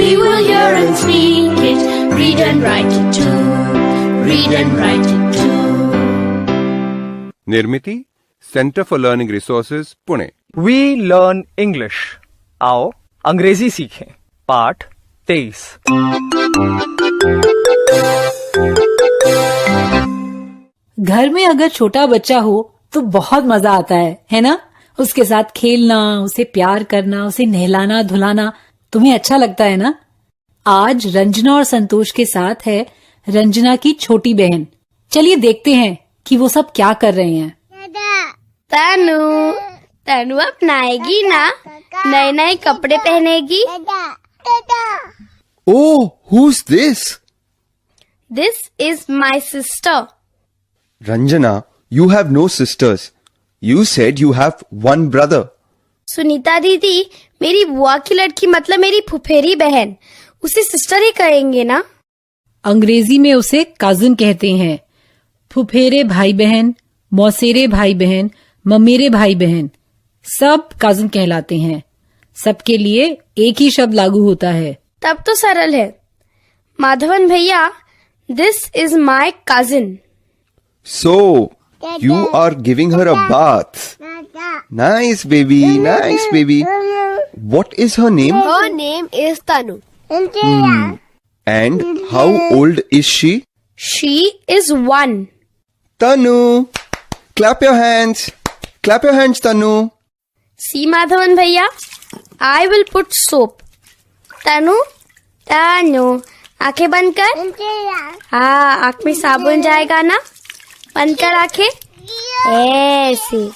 We will hear and speak it, read and write it too. Read and write it too. Nirmiti centre for learning resources Pune. We learn English. आओ अंग्रेजी सीखें। पाठ 23। घर में अगर छोटा बच्चा हो तो बहुत मजा आता है ना? उसके साथ खेलना, उसे प्यार करना, उसे नहलाना धुलाना तुम्हें अच्छा लगता है ना? आज रंजना और संतोष के साथ है रंजना की छोटी बहन। चलिए देखते हैं कि वो सब क्या कर रहे हैं। तनु अपनाएगी ना? नए नए कपड़े पहनेगी। Oh, who's this? This is my sister. Ranjana, you have no sisters. You said you have one brother. Sunita दीदी, मेरी बुआ की लड़की मतलब मेरी फुफेरी बहन, उसे सिस्टर ही कहेंगे ना? अंग्रेजी में उसे कजिन कहते हैं। फुफेरे भाई बहन, मौसेरे भाई बहन, ममेरे भाई बहन सब कजिन कहलाते हैं। सबके लिए एक ही शब्द लागू होता है। तब तो सरल है। माधवन भैया, this is my cousin. So, you are giving her a bath. Nice baby, nice baby. What is her name? Her name is Tanu. And how old is she? She is 1. Tanu, clap your hands. Clap your hands, Tanu. See Madhavan भैया, I will put soap. तनु, आंखें बंद कर। हाँ, आंख में साबुन जाएगा ना? बंद कर आंखें। ऐसे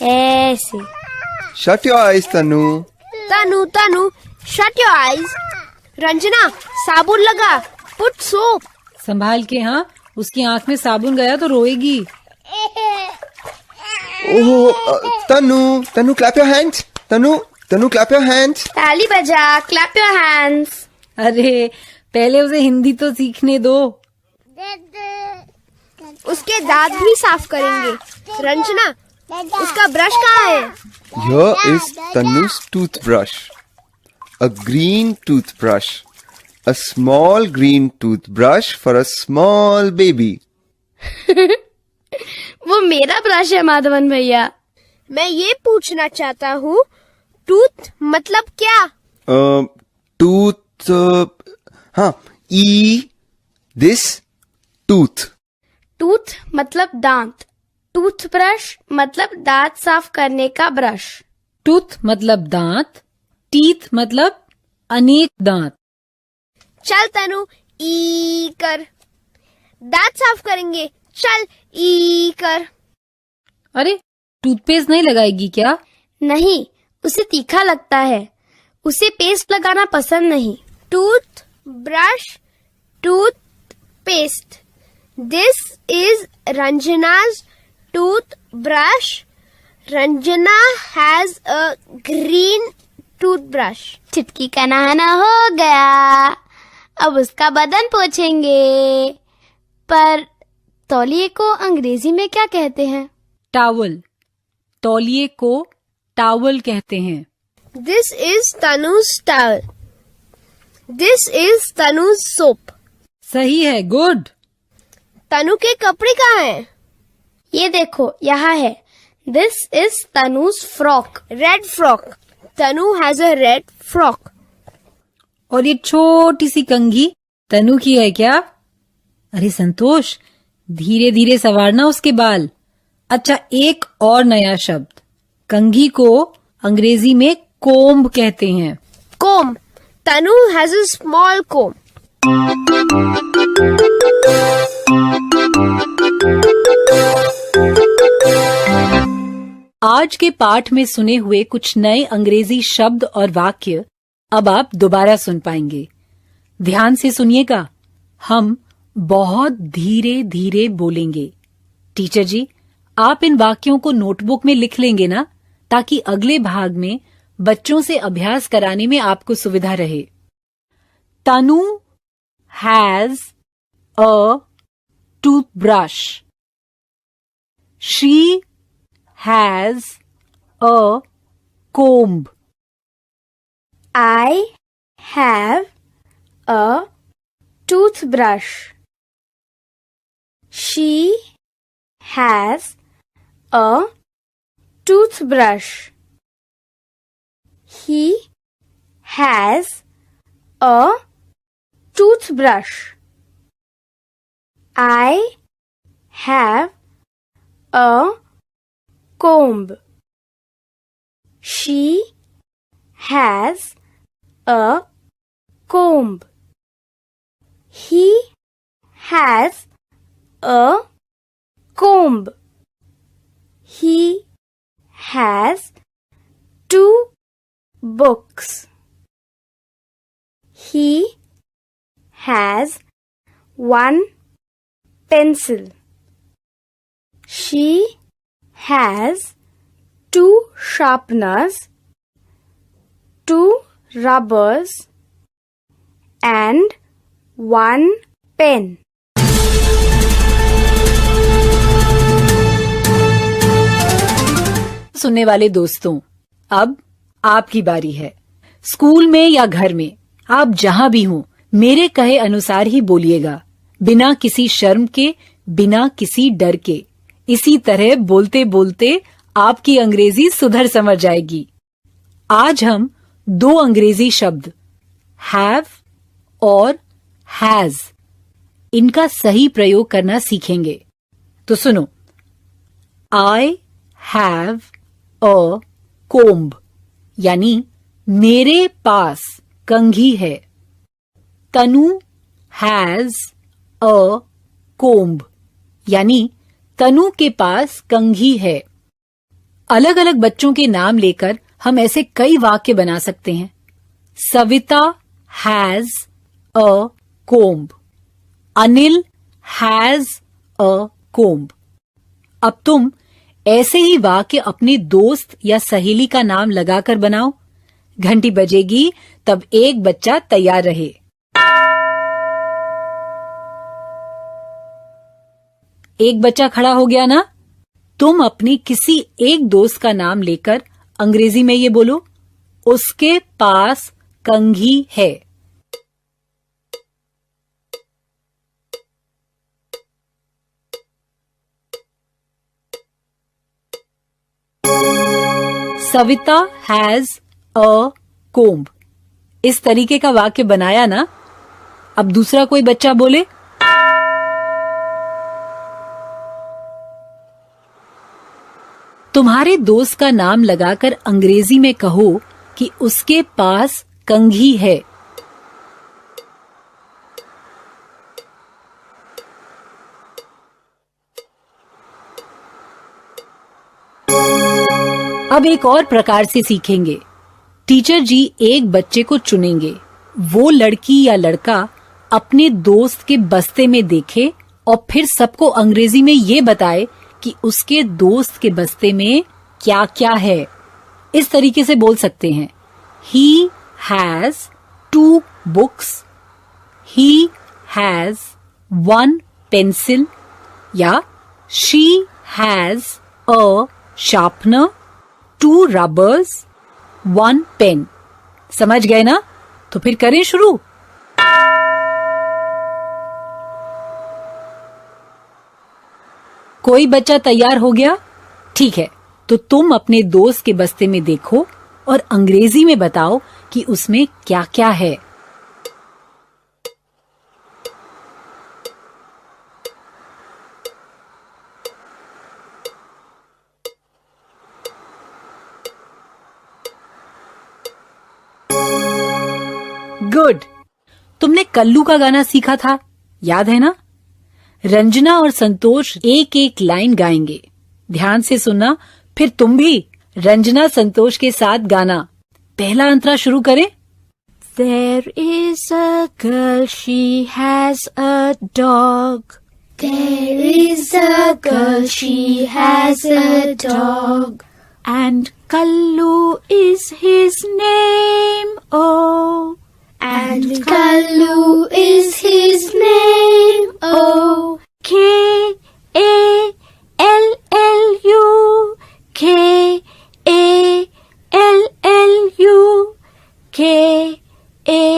ऐसे। Shut your eyes, Tanu. Tanu, shut your eyes. Ranjana, साबुन लगा। Put soap. संभाल के। हाँ, उसकी आंख में साबुन गया तो रोएगी। Oh, Tanu, clap your hands. Tanu, clap your hands. ताली बजा, clap your hands. अरे पहले उसे हिंदी तो सीखने दो। उसके दांत भी साफ करेंगे। रंजना, उसका ब्रश कहाँ है? Here is Tanu's toothbrush. A green toothbrush. A small green toothbrush for a small baby. वो मेरा ब्रश है माधवन भैया। मैं ये पूछना चाहता हूँ, टूथ मतलब क्या? Tooth. हाँ, this tooth. टूथ मतलब दांत, टूथब्रश मतलब दांत साफ करने का ब्रश। टूथ मतलब दांत, टीथ मतलब अनेक दांत। चल तनु, ई कर। दांत साफ करेंगे। चल ई कर। अरे टूथपेस्ट नहीं लगाएगी क्या? नहीं, उसे तीखा लगता है। उसे पेस्ट लगाना पसंद नहीं। Toothbrush, toothpaste. This is Ranjana's toothbrush. Ranjana has a green toothbrush. चुटकी का नहाना हो गया, अब उसका बदन पोंछेंगे। पर तौलिए को अंग्रेजी में क्या कहते हैं? टावल। तौलिए को टावल कहते हैं। This is Tanu's towel. This is Tanu's soap. सही है, गुड। तनु के कपड़े कहाँ हैं? ये देखो, यहाँ है। This is Tanu's frock. Red frock. Tanu has a red frock. और ये छोटी सी कंघी तनु की है क्या? अरे संतोष, धीरे धीरे संवारना उसके बाल। अच्छा, एक और नया शब्द। कंघी को अंग्रेजी में कोम्ब कहते हैं। Comb. Tanu has a small comb. आज के पाठ में सुने हुए कुछ नए अंग्रेजी शब्द और वाक्य अब आप दोबारा सुन पाएंगे। ध्यान से सुनिएगा। हम बहुत धीरे धीरे बोलेंगे। टीचर जी, आप इन वाक्यों को नोटबुक में लिख लेंगे ना, ताकि अगले भाग में बच्चों से अभ्यास कराने में आपको सुविधा रहे। Tanu has a toothbrush. She has a comb. I have a toothbrush. She has a toothbrush. He has a toothbrush. I have a comb. She has a comb. He has a comb. He has 2 books. He has 1 pencil. She has 2 sharpeners, 2 rubbers, and 1 pen. सुनने वाले दोस्तों, अब आपकी बारी है। School में या घर में, आप जहां भी हों, मेरे कहे अनुसार ही बोलिएगा, बिना किसी शर्म के, बिना किसी डर के। इसी तरह बोलते बोलते आपकी अंग्रेजी सुधर समझ जाएगी। आज हम 2 अंग्रेजी शब्द हैव और हैज, इनका सही प्रयोग करना सीखेंगे। तो सुनो, आई हैव अ कोम्ब, यानी मेरे पास कंघी है। तनु हैज अ कोम्ब, यानी तनु के पास कंघी है। अलग अलग बच्चों के नाम लेकर हम ऐसे कई वाक्य बना सकते हैं। Savita has a comb, Anil has a comb. अब तुम ऐसे ही वाक्य अपने दोस्त या सहेली का नाम लगाकर बनाओ। घंटी बजेगी तब एक बच्चा तैयार रहे। एक बच्चा खड़ा हो गया ना? तुम अपनी किसी एक दोस्त का नाम लेकर अंग्रेजी में ये बोलो, उसके पास कंघी है। Savita has a comb. इस तरीके का वाक्य बनाया ना? अब दूसरा कोई बच्चा बोले, तुम्हारे दोस्त का नाम लगाकर अंग्रेजी में कहो कि उसके पास कंघी है। अब एक और प्रकार से सीखेंगे। टीचर जी एक बच्चे को चुनेंगे। वो लड़की या लड़का अपने दोस्त के बस्ते में देखे और फिर सबको अंग्रेजी में ये बताए कि उसके दोस्त के बस्ते में क्या क्या है। इस तरीके से बोल सकते हैं, He has 2 books, He has 1 pencil, या She has a sharpener, 2 rubbers, 1 pen। समझ गए ना? तो फिर करें शुरू। कोई बच्चा तैयार हो गया? ठीक है, तो तुम अपने दोस्त के बस्ते में देखो और अंग्रेजी में बताओ कि उसमें क्या क्या है। गुड। तुमने कल्लू का गाना सीखा था, याद है ना? रंजना और संतोष एक एक लाइन गाएंगे। ध्यान से सुनना, फिर तुम भी रंजना संतोष के साथ गाना। पहला अंतरा शुरू करें। There is a girl, she has a dog. There is a girl, she has a dog. And Kallu is his name, oh. And Kallu is his name, oh. K-A-L-L-U, K-A-L-L-U, K-A-L-L-U,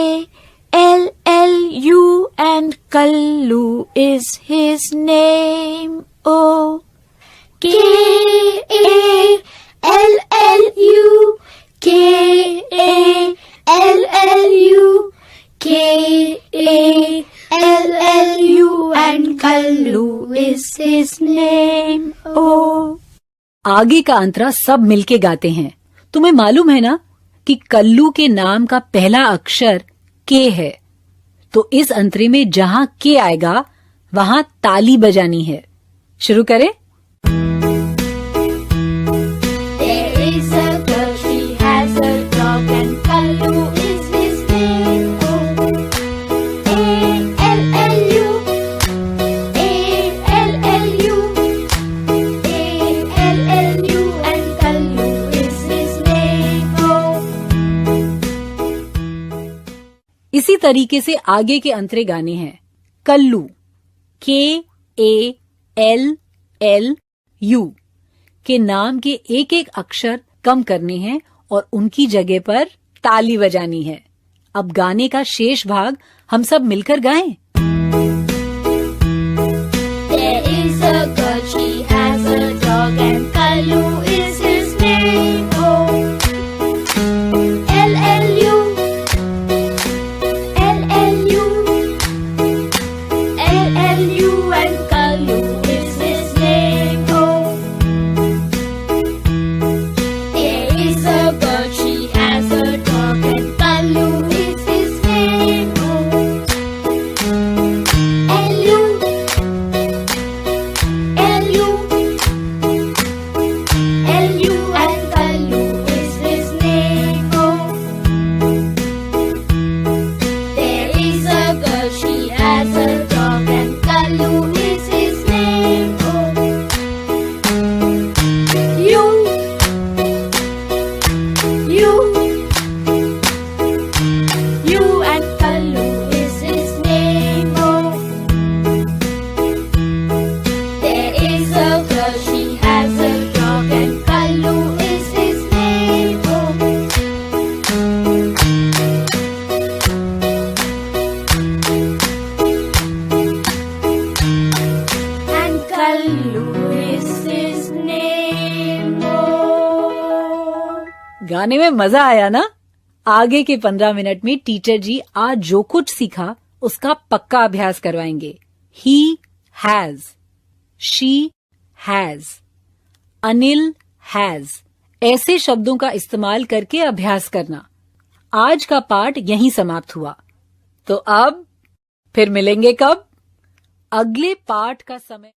A-L-L-U and Kallu is his name. Oh, K-A-L-L-U, K-A-L-L-U, K-A-L-L-U and Kallu is his name. Oh. आगे का अंतरा सब मिलके गाते हैं। तुम्हें मालूम है ना कि कल्लू के नाम का पहला अक्षर के है, तो इस अंतरे में जहां के आएगा वहां ताली बजानी है। शुरू करें। There is a girl, she has a dog, and Kallu is his name. Oh, A-L-L-U, A-L-L-U, A-L-L-U, and Kallu is his name. Oh. इसी तरीके से आगे के अंतरे गाने हैं। कल्लू K-A-L-L-U के नाम के एक एक अक्षर कम करने हैं और उनकी जगह पर ताली बजानी है। अब गाने का शेष भाग हम सब मिलकर गाएं। There is a girl, she has a dog, and Kallu is his name. Oh, L-L-U, L-L-U, L-L-U, and Kallu is his name. Oh, there is a girl, she has a dog, and Kallu is his name. Oh, L-U, L-U, L-U, and Kallu is his name. Oh, there is a girl, she has a dog, and Kallu is his name. Oh, you, and Kallu is his name. Oh, there is a girl, she has a dog, and Kallu is his name. Oh, and Kallu is his name. Oh. गाने में मजा आया ना? आगे के 15 minute में teacher जी आज जो कुछ सीखा उसका पक्का अभ्यास करवाएंगे। He has, she has, Anil has ऐसे शब्दों का इस्तेमाल करके अभ्यास करना। आज का पाठ यहीं समाप्त हुआ। तो अब फिर मिलेंगे कब? अगले पाठ का समय